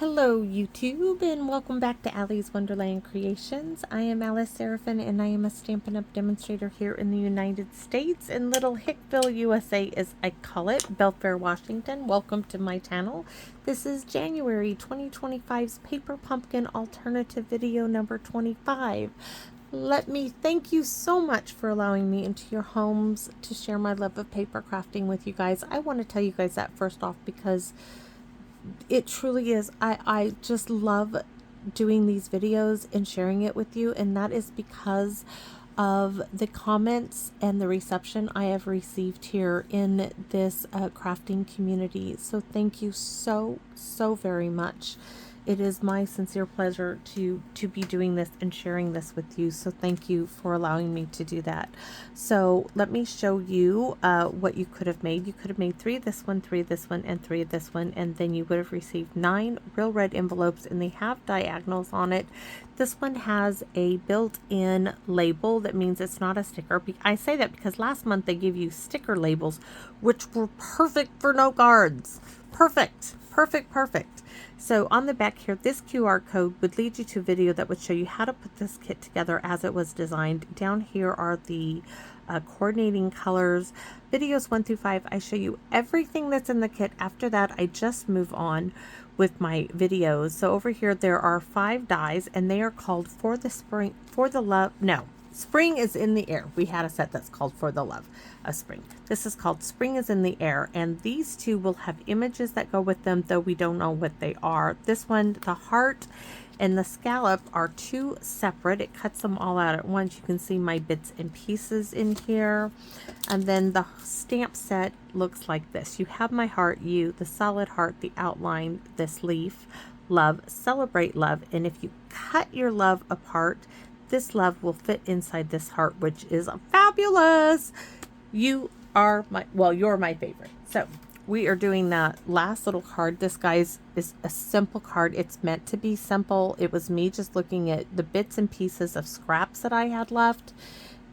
Hello YouTube and welcome back to Allie's Wonderland Creations. I am Alice Seraphin and I am a Stampin' Up! Demonstrator here in the United States in Little Hickville, USA as I call it, Belfair, Washington. Welcome to my channel. This is January 2025's Paper Pumpkin Alternative video number 25. Let me thank you so much for allowing me into your homes to share my love of paper crafting with you guys. I want to tell you guys that first off because it truly is. I just love doing these videos and sharing it with you, and that is because of the comments and the reception I have received here in this crafting community. So thank you so very much. It is my sincere pleasure to be doing this and sharing this with you. So thank you for allowing me to do that. So let me show you what you could have made. You could have made 3 of this one, 3 of this one, and 3 of this one, and then you would have received 9 real red envelopes, and they have diagonals on it. This one has a built-in label. That means it's not a sticker. I say that because last month they gave you sticker labels, which were perfect for note cards. Perfect. So on the back here, this QR code would lead you to a video that would show you how to put this kit together as it was designed. Down here are the coordinating colors. Videos 1 through 5, I show you everything that's in the kit. After that, I just move on with my videos. So over here, there are 5 dies, and they are called For the Spring, For the Love, no. Spring is in the Air. We had a set that's called For the Love of Spring. This is called Spring is in the Air, and these two will have images that go with them, though we don't know what they are. This one, the heart and the scallop, are 2 separate. It cuts them all out at once. You can see my bits and pieces in here. And then the stamp set looks like this. You have my heart, you, the solid heart, the outline, this leaf, love, celebrate love, and if you cut your love apart, this love will fit inside this heart, which is fabulous. You are my, well, you're my favorite. So we are doing that last little card. This, guys, is a simple card. It's meant to be simple. It was me just looking at the bits and pieces of scraps that I had left.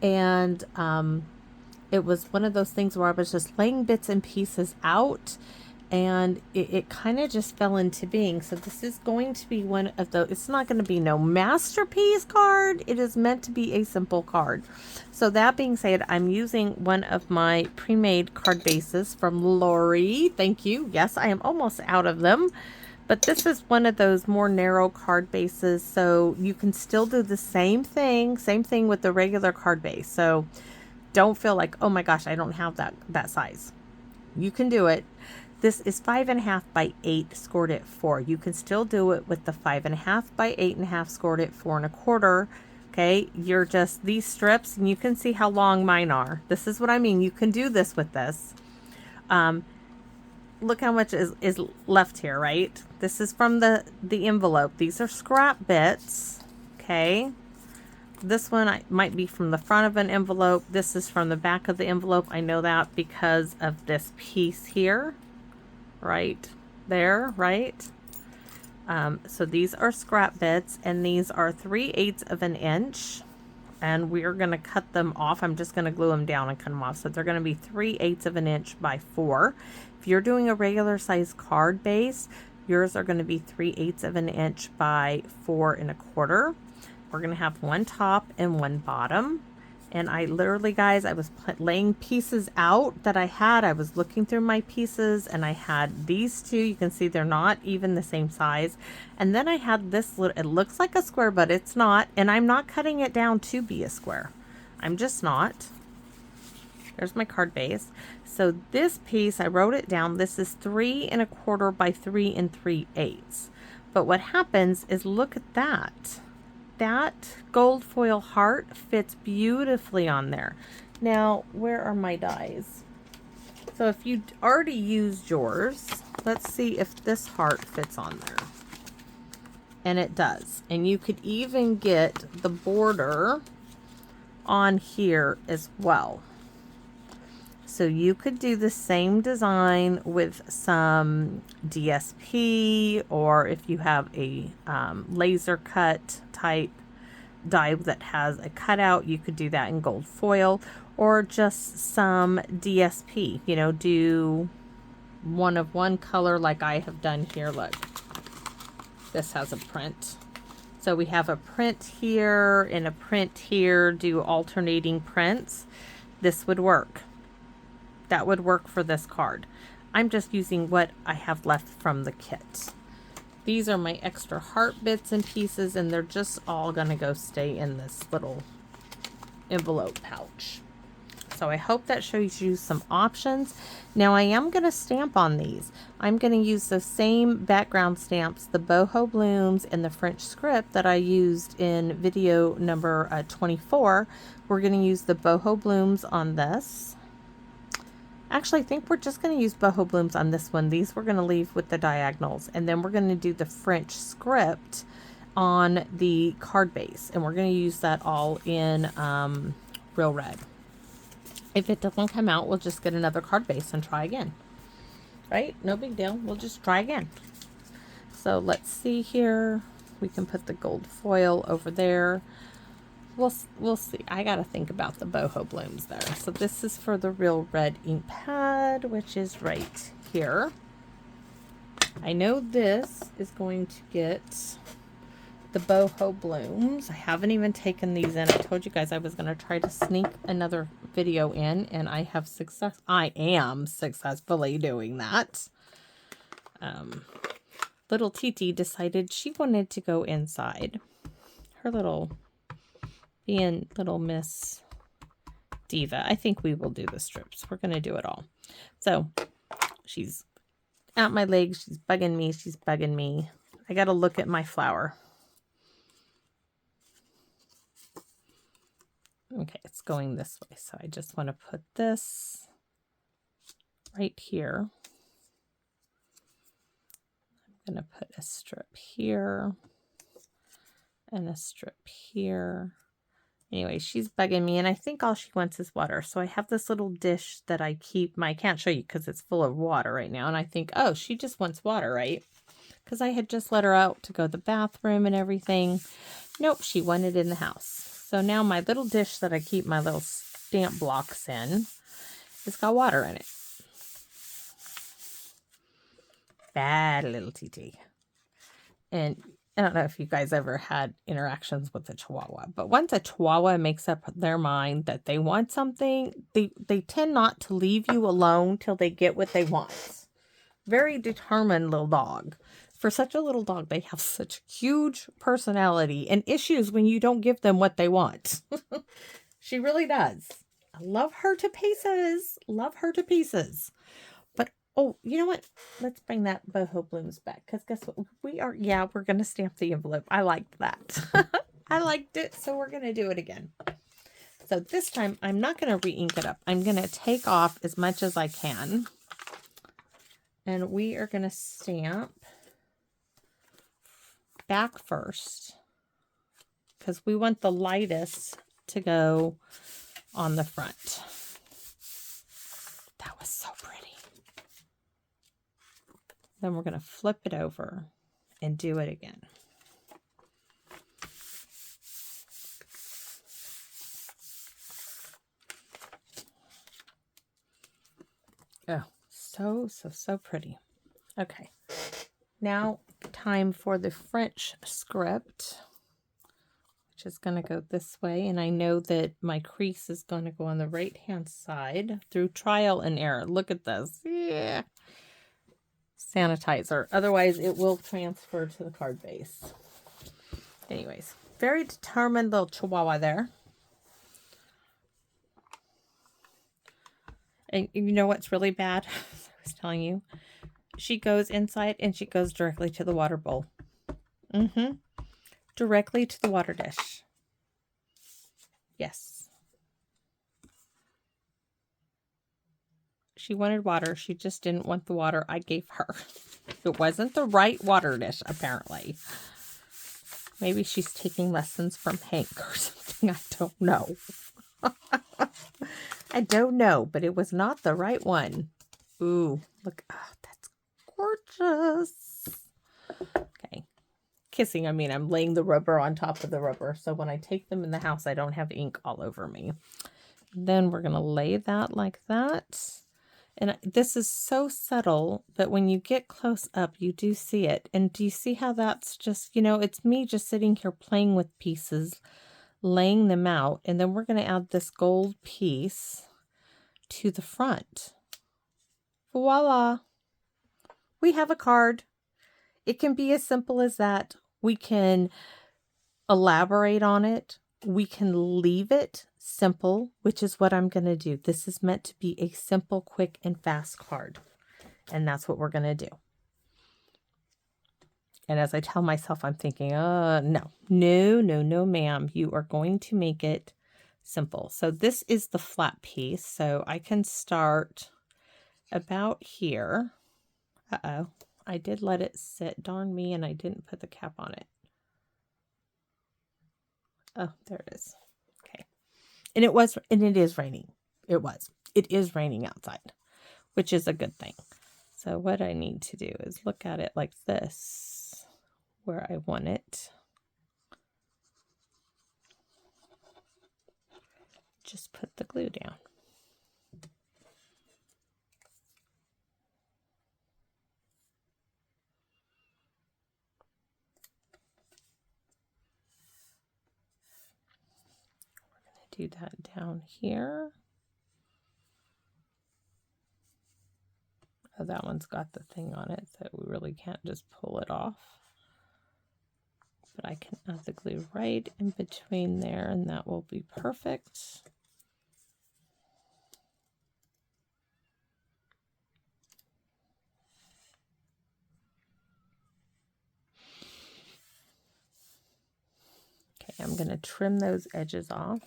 And it was one of those things where I was just laying bits and pieces out, and it kind of just fell into being. So this is going to be one of the, it's not going to be no masterpiece card. It is meant to be a simple card. So that being said, I'm using one of my pre-made card bases from Lori. Thank you. Yes, I am almost out of them. But this is one of those more narrow card bases. So you can still do the same thing with the regular card base. So don't feel like, oh my gosh, I don't have that size. You can do it. This is 5.5 by 8 scored at 4. You can still do it with the 5.5 by 8.5 scored at 4.25. Okay, you're just these strips, and you can see how long mine are. This is what I mean. You can do this with this. Look how much is left here, right? This is from the envelope. These are scrap bits. Okay. This one might be from the front of an envelope. This is from the back of the envelope. I know that because of this piece here. Right there, right? So these are scrap bits, and these are 3/8 of an inch, and we're going to cut them off. I'm just going to glue them down and cut them off. So they're going to be 3/8 of an inch by 4. If you're doing a regular size card base, yours are going to be 3/8 of an inch by 4.25. We're going to have one top and one bottom. And I literally, guys, I was laying pieces out that I had. I was looking through my pieces, and I had these two. You can see they're not even the same size. And then I had this little, it looks like a square, but it's not. And I'm not cutting it down to be a square. I'm just not. There's my card base. So this piece, I wrote it down. This is 3.25 by 3 3/8. But what happens is, look at that. That gold foil heart fits beautifully on there. Now, where are my dies? So if you already used yours, let's see if this heart fits on there. And it does. And you could even get the border on here as well. So you could do the same design with some DSP, or if you have a laser cut type die that has a cutout, you could do that in gold foil, or just some DSP, you know, do one of one color like I have done here. Look, This has a print. So we have a print here and a print here, do alternating prints. This would work. That would work for this card. I'm just using what I have left from the kit. These are my extra heart bits and pieces, and they're just all gonna go stay in this little envelope pouch. So I hope that shows you some options. Now I am going to stamp on these. I'm going to use the same background stamps, the Boho Blooms and the French Script that I used in video number 24. We're going to use the Boho Blooms on this. Actually, I think we're just going to use Boho Blooms on this one. These we're going to leave with the diagonals. And then we're going to do the French Script on the card base. And we're going to use that all in Real Red. If it doesn't come out, we'll just get another card base and try again. Right? No big deal. We'll just try again. So let's see here. We can put the gold foil over there. We'll see. I got to think about the Boho Blooms there. So this is for the Real Red ink pad, which is right here. I know this is going to get the Boho Blooms. I haven't even taken these in. I told you guys I was going to try to sneak another video in, and I am successfully doing that. Little Titi decided she wanted to go inside. Her being little Miss Diva. I think we will do the strips. We're going to do it all. So she's at my legs. She's bugging me. She's bugging me. I got to look at my flower. Okay, it's going this way, so I just want to put this right here. I'm going to put a strip here and a strip here. Anyway, she's bugging me, and I think all she wants is water. So I have this little dish that I keep. I can't show you because it's full of water right now, and I think, oh, she just wants water, right? Because I had just let her out to go to the bathroom and everything. Nope, she wanted in the house. So now my little dish that I keep my little stamp blocks in, it's got water in it. Bad little TT. And I don't know if you guys ever had interactions with a Chihuahua, but once a Chihuahua makes up their mind that they want something, they tend not to leave you alone till they get what they want. Very determined little dog. For such a little dog, they have such huge personality and issues when you don't give them what they want. She really does. I love her to pieces. Love her to pieces. But, oh, you know what? Let's bring that Boho Blooms back. Because guess what? We're going to stamp the envelope. I liked that. I liked it, so we're going to do it again. So this time, I'm not going to re-ink it up. I'm going to take off as much as I can. And we are going to stamp back first, because we want the lightest to go on the front. That was so pretty. Then we're going to flip it over and do it again. Oh, so pretty. Okay. Now, time for the French Script, which is going to go this way. And I know that my crease is going to go on the right-hand side through trial and error. Look at this. Yeah. Sanitizer. Otherwise, it will transfer to the card base. Anyways, very determined little Chihuahua there. And you know what's really bad? I was telling you. She goes inside and she goes directly to the water bowl. Directly to the water dish. Yes. She wanted water. She just didn't want the water I gave her. It wasn't the right water dish, apparently. Maybe she's taking lessons from Hank or something. I don't know. I don't know, but it was not the right one. Ooh, look. Oh, that's gorgeous. Okay. Kissing, I mean, I'm laying the rubber on top of the rubber. So when I take them in the house, I don't have ink all over me. Then we're going to lay that like that. And this is so subtle, but when you get close up, you do see it. And do you see how that's just, it's me just sitting here playing with pieces, laying them out. And then we're going to add this gold piece to the front. Voila. We have a card. It can be as simple as that. We can elaborate on it. We can leave it simple, which is what I'm going to do. This is meant to be a simple, quick, and fast card. And that's what we're going to do. And as I tell myself, I'm thinking, no, ma'am. You are going to make it simple. So this is the flat piece. So I can start about here. Uh-oh. I did let it sit. Darn me, and I didn't put the cap on it. Oh, there it is. Okay. And it is raining. It is raining outside, which is a good thing. So what I need to do is look at it like this, where I want it. Just put the glue down. Do that down here. Oh, that one's got the thing on it, so we really can't just pull it off. But I can add the glue right in between there, and that will be perfect. Okay, I'm going to trim those edges off.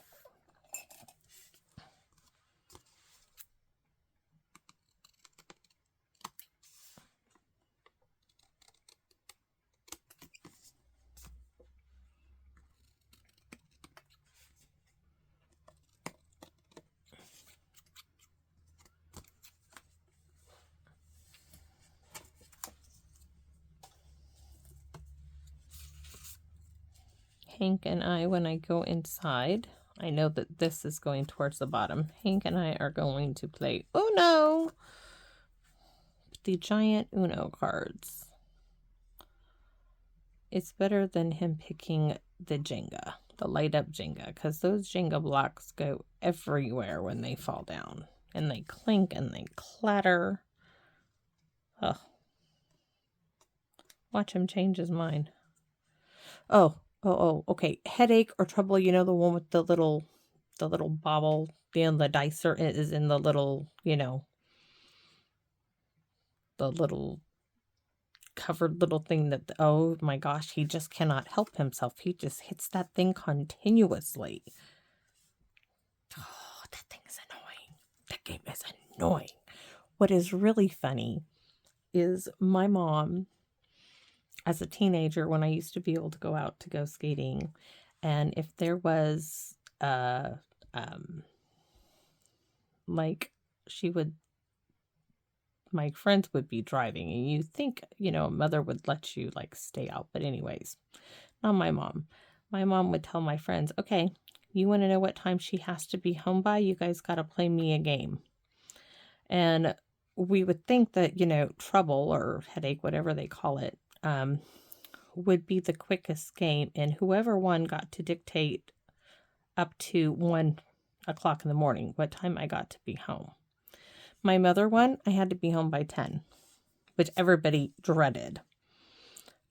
Hank and I, when I go inside, I know that this is going towards the bottom. Hank and I are going to play Uno. The giant Uno cards. It's better than him picking the Jenga, the light up Jenga, because those Jenga blocks go everywhere when they fall down. And they clink and they clatter. Oh. Watch him change his mind. Oh, okay. Headache or trouble, the one with the little bobble, and the dicer is in the little, the little covered little thing that, oh my gosh, he just cannot help himself. He just hits that thing continuously. Oh, that thing is annoying. That game is annoying. What is really funny is my mom, as a teenager, when I used to be able to go out to go skating, and if there was my friends would be driving, and you think, a mother would let you stay out, but anyways, not my mom. My mom would tell my friends, okay, you want to know what time she has to be home by? You guys got to play me a game. And we would think that, trouble or headache, whatever they call it, would be the quickest game, and whoever won got to dictate up to 1 o'clock in the morning what time I got to be home. My mother won, I had to be home by 10, which everybody dreaded.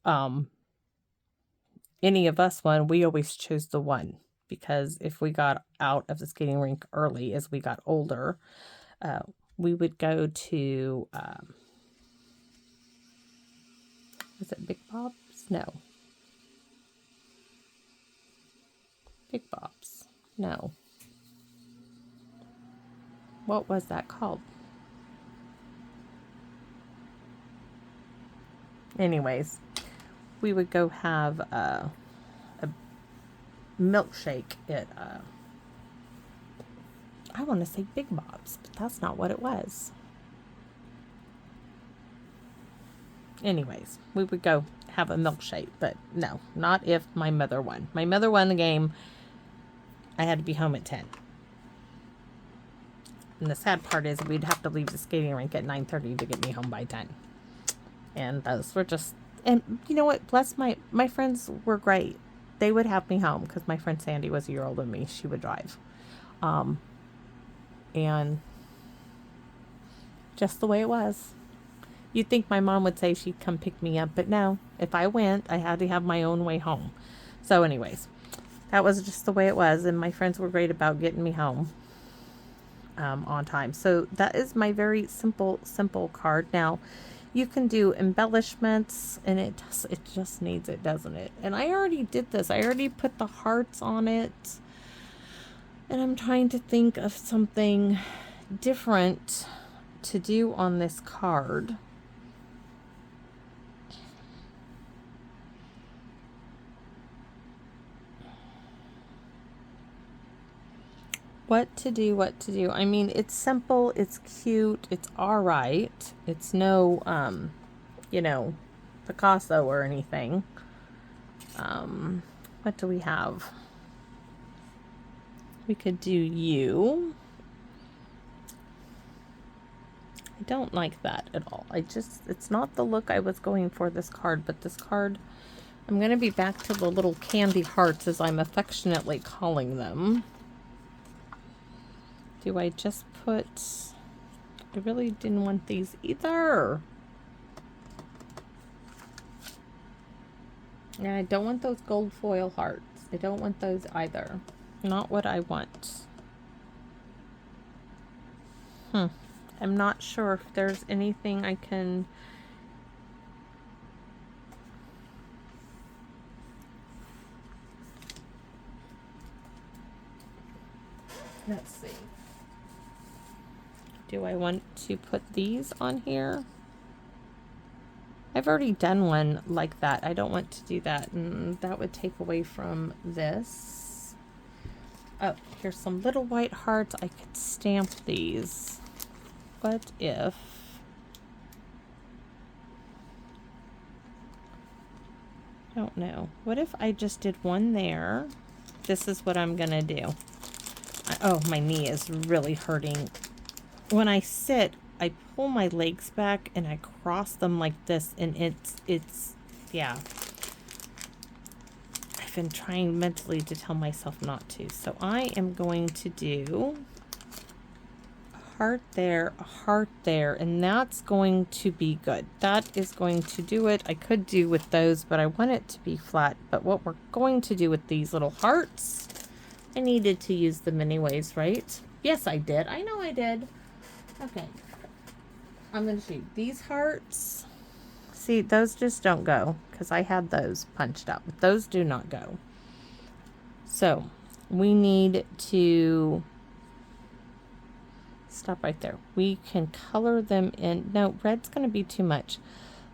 Any of us won, we always chose the 1, because if we got out of the skating rink early as we got older, we would go to was it Big Bob's? No. Big Bob's. No. What was that called? Anyways, we would go have a milkshake at, I want to say Big Bob's, but that's not what it was. Anyways, we would go have a milkshake, but no, not if my mother won. My mother won the game. I had to be home at 10. And the sad part is we'd have to leave the skating rink at 9:30 to get me home by 10. And those were just, and you know what? Bless my friends were great. They would have me home because my friend Sandy was a year older than me. She would drive. And just the way it was. You'd think my mom would say she'd come pick me up, but no. If I went, I had to have my own way home. So anyways, that was just the way it was. And my friends were great about getting me home on time. So that is my very simple card. Now, you can do embellishments, and it just needs it, doesn't it? And I already did this. I already put the hearts on it. And I'm trying to think of something different to do on this card. What to do. I mean, it's simple, it's cute, it's all right. It's no, you know, Picasso or anything. What do we have? We could do you. I don't like that at all. It's not the look I was going for this card, but this card, I'm going to be back to the little candy hearts, as I'm affectionately calling them. Do I just put, I really didn't want these either. And I don't want those gold foil hearts. I don't want those either. Not what I want. I'm not sure if there's anything I can... Let's see. Do I want to put these on here? I've already done one like that. I don't want to do that, and that would take away from this. Oh, here's some little white hearts. I could stamp these. What if... I don't know. What if I just did one there? This is what I'm gonna do. Oh, my knee is really hurting. When I sit, I pull my legs back and I cross them like this, and it's yeah. I've been trying mentally to tell myself not to. So I am going to do a heart there, and that's going to be good. That is going to do it. I could do with those, but I want it to be flat. But what we're going to do with these little hearts, I needed to use them anyways, right? Yes, I did. I know I did. Okay. I'm going to shoot these hearts. See, those just don't go because I had those punched out, but those do not go. So we need to stop right there. We can color them in. No, red's going to be too much.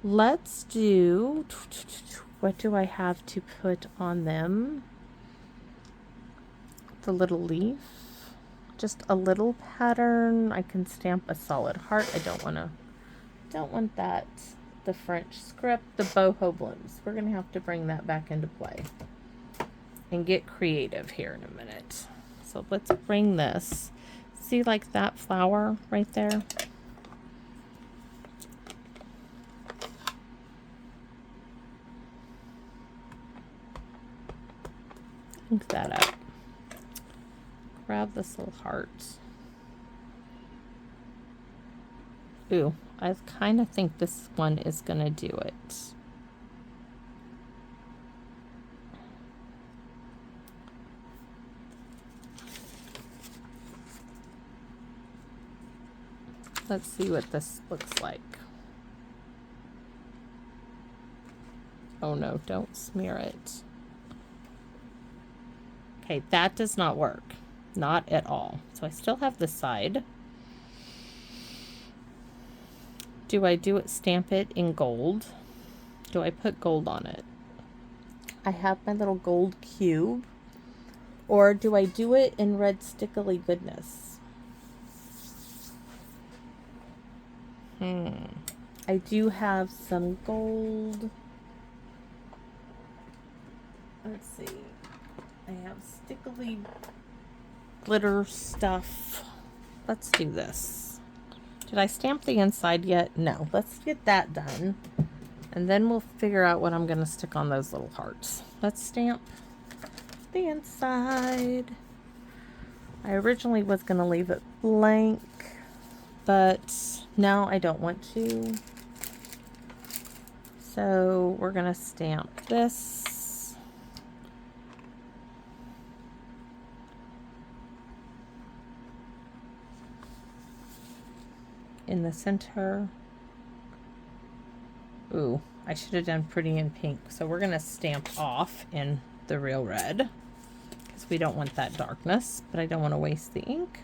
Let's do, what do I have to put on them? The little leaf. Just a little pattern. I can stamp a solid heart. I don't want that. The French script, the boho blooms. We're gonna have to bring that back into play and get creative here in a minute. So let's bring this. See, like that flower right there? Ink that up. Grab this little heart. Ooh, I kind of think this one is going to do it. Let's see what this looks like. Oh no, don't smear it. Okay, that does not work. Not at all. So I still have the side. Do I do it, stamp it in gold? Do I put gold on it? I have my little gold cube. Or do I do it in red stickily goodness? I do have some gold. Let's see. I have stickily glitter stuff. let's do this. Did I stamp the inside yet? No. Let's get that done. And then we'll figure out what I'm going to stick on those little hearts. Let's stamp the inside. I originally was going to leave it blank, but now I don't want to. So we're going to stamp this. In the center. Ooh, I should have done pretty in pink. So we're going to stamp off in the real red because we don't want that darkness, but I don't want to waste the ink.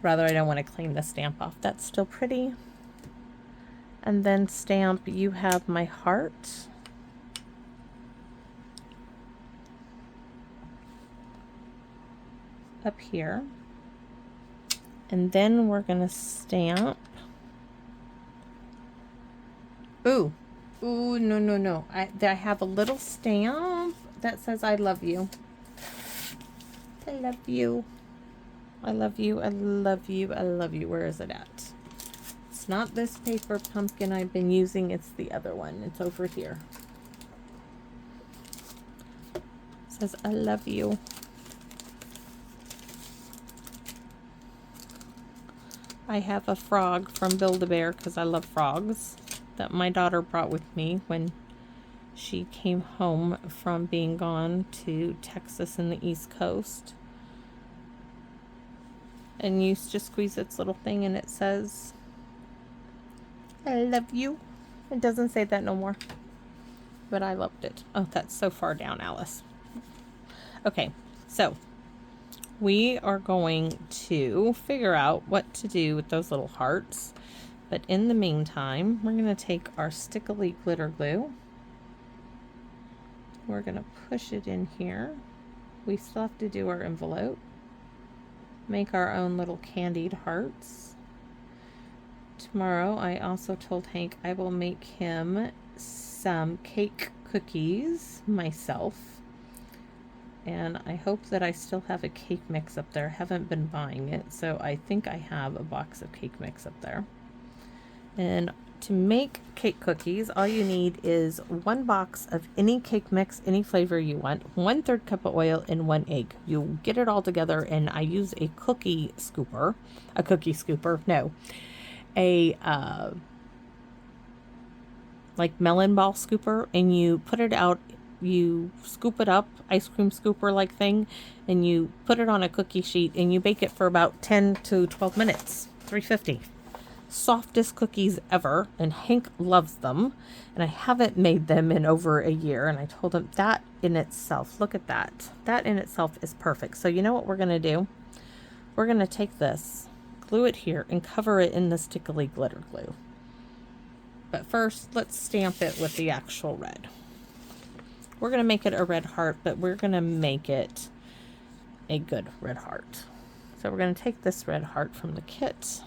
Rather, I don't want to clean the stamp off. That's still pretty. And then stamp You Have My Heart. Up here. And then we're going to stamp. Ooh, no. I have a little stamp that says I love you. I love you. I love you. I love you. I love you. Where is it at? It's not this paper pumpkin I've been using. It's the other one. It's over here. It says I love you. I have a frog from Build-A-Bear because I love frogs that my daughter brought with me when she came home from being gone to Texas and the East Coast. And used to squeeze its little thing and it says, I love you. It doesn't say that no more. But I loved it. Oh, that's so far down, Alice. Okay, so we are going to figure out what to do with those little hearts. But in the meantime, we're going to take our stickily glitter glue. We're going to push it in here. We still have to do our envelope. Make our own little candied hearts. Tomorrow, I also told Hank I will make him some cake cookies myself. And I hope that I still have a cake mix up there. I haven't been buying it, so I think I have a box of cake mix up there. And to make cake cookies, all you need is 1 box of any cake mix, any flavor you want, 1/3 cup of oil, and 1 egg. You get it all together, and I use a cookie scooper. Like melon ball scooper, and you put it out, you scoop it up, ice cream scooper like thing, and you put it on a cookie sheet, and you bake it for about 10 to 12 minutes, 350. Softest cookies ever, and Hank loves them, and I haven't made them in over a year, and I told him that in itself, look at that, that in itself is perfect. So you know what we're going to do? We're going to take this, glue it here, and cover it in the stickily glitter glue. But first, let's stamp it with the actual red. We're going to make it a red heart, but we're going to make it a good red heart. So we're going to take this red heart from the kit,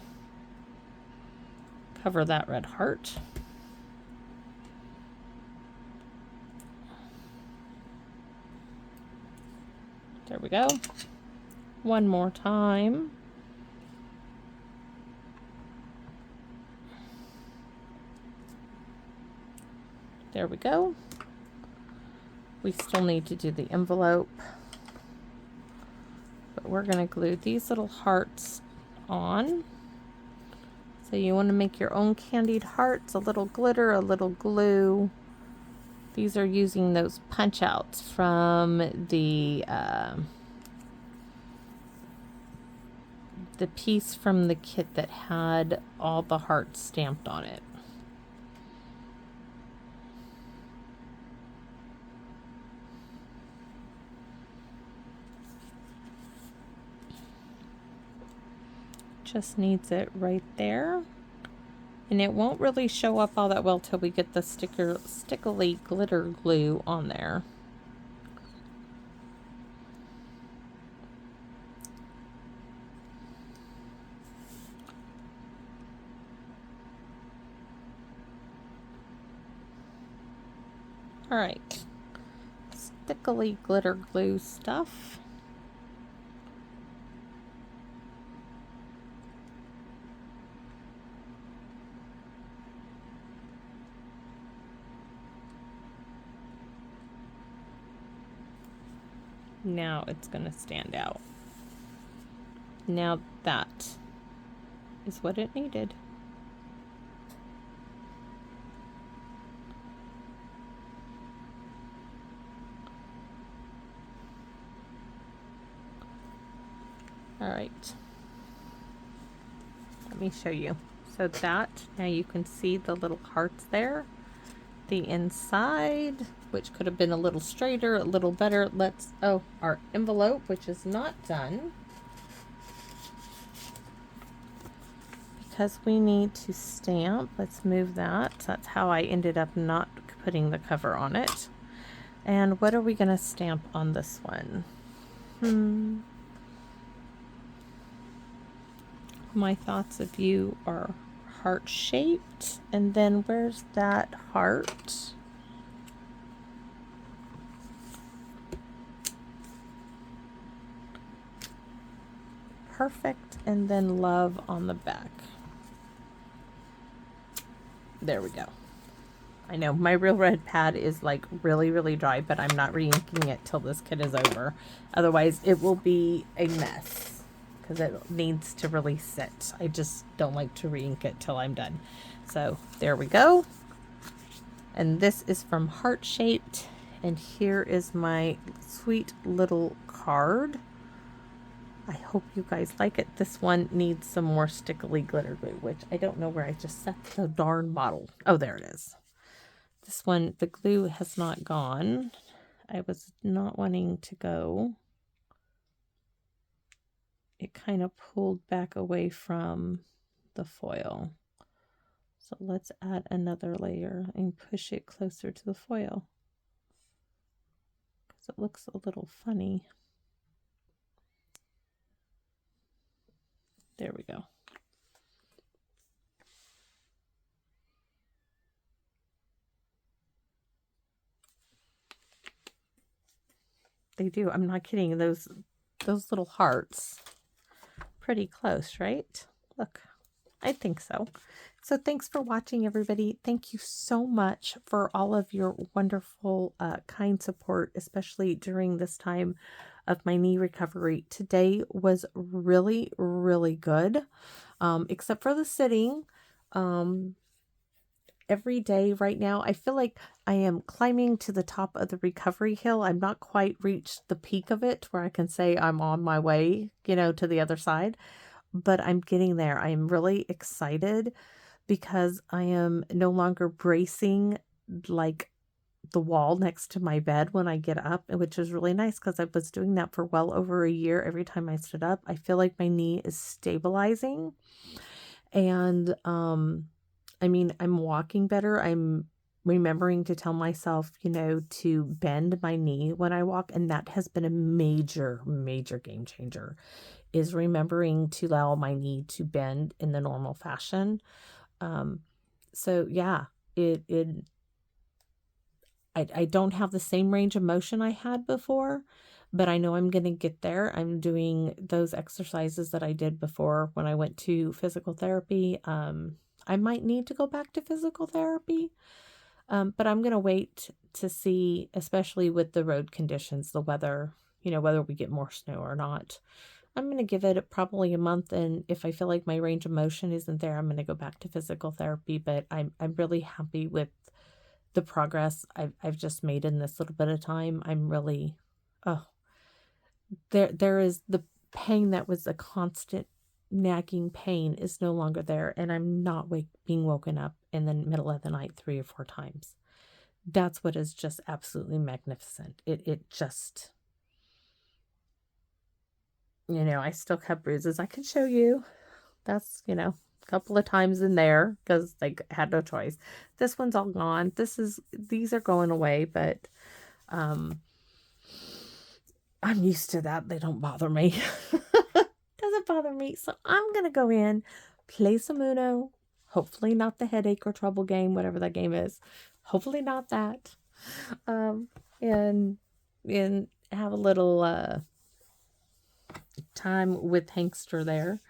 cover that red heart. There we go. One more time. There we go. We still need to do the envelope, but we're going to glue these little hearts on. So you want to make your own candied hearts, a little glitter, a little glue. These are using those punch outs from the piece from the kit that had all the hearts stamped on it. Just needs it right there, and it won't really show up all that well till we get the stickily glitter glue on there. All right, stickily glitter glue stuff. Now it's going to stand out. Now that is what it needed. All right. Let me show you. So that, now you can see the little hearts there. The inside, which could have been a little straighter, a little better. Let's, oh, our envelope, which is not done. Because we need to stamp, let's move that. That's how I ended up not putting the cover on it. And what are we going to stamp on this one? My thoughts of you are heart-shaped. And then where's that heart? Perfect. And then love on the back. There we go. I know my Real Red pad is like really, really dry, but I'm not re-inking it till this kit is over. Otherwise, it will be a mess because it needs to really sit. I just don't like to re-ink it till I'm done. So there we go. And this is from Heart Shaped. And here is my sweet little card. I hope you guys like it. This one needs some more stickily glitter glue, which I don't know where I just set the darn bottle. Oh, there it is. This one, the glue has not gone. I was not wanting to go. It kind of pulled back away from the foil. So let's add another layer and push it closer to the foil, because it looks a little funny. There we go. They do. I'm not kidding. Those little hearts. Pretty close, right? Look, I think so. So thanks for watching, everybody. Thank you so much for all of your wonderful, kind support, especially during this time of my knee recovery. Today was really, really good, except for the sitting. Every day right now, I feel like I am climbing to the top of the recovery hill. I'm not quite reached the peak of it where I can say I'm on my way, you know, to the other side, but I'm getting there. I am really excited because I am no longer bracing like the wall next to my bed when I get up, which is really nice because I was doing that for well over a year. Every time I stood up, I feel like my knee is stabilizing. And, I mean, I'm walking better. I'm remembering to tell myself, you know, to bend my knee when I walk. And that has been a major, major game changer, is remembering to allow my knee to bend in the normal fashion. So yeah, I don't have the same range of motion I had before, but I know I'm going to get there. I'm doing those exercises that I did before when I went to physical therapy. I might need to go back to physical therapy, but I'm going to wait to see, especially with the road conditions, the weather, you know, whether we get more snow or not. I'm going to give it probably a month, and if I feel like my range of motion isn't there, I'm going to go back to physical therapy. But I'm really happy with the progress I've just made in this little bit of time. I'm really, oh, there is the pain that was a constant nagging pain is no longer there, and I'm not being woken up in the middle of the night 3 or 4 times. That's what is just absolutely magnificent. It just, you know, I still have bruises I can show you. That's, you know, a couple of times in there because I had no choice. This one's all gone. These are going away, but I'm used to that. They don't bother me. Doesn't bother me. So I'm going to go in, play some Uno. Hopefully not the headache or trouble game, whatever that game is. Hopefully not that. And have a little time with Hankster there.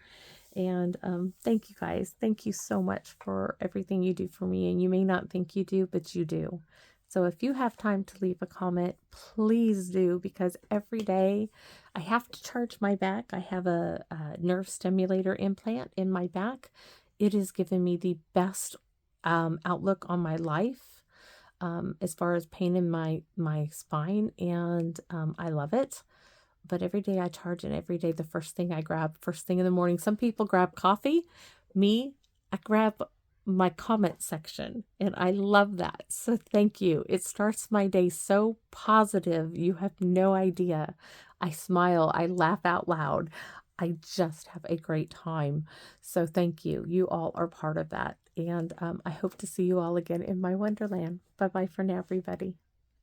And thank you guys. Thank you so much for everything you do for me. And you may not think you do, but you do. So if you have time to leave a comment, please do, because every day I have to charge my back. I have a nerve stimulator implant in my back. It has given me the best outlook on my life as far as pain in my spine, and I love it. But every day I charge, and every day the first thing I grab, first thing in the morning, some people grab coffee. Me, I grab my comment section, and I love that. So thank you. It starts my day so positive. You have no idea. I smile, I laugh out loud. I just have a great time. So thank you. You all are part of that. And I hope to see you all again in my Wonderland. Bye-bye for now, everybody.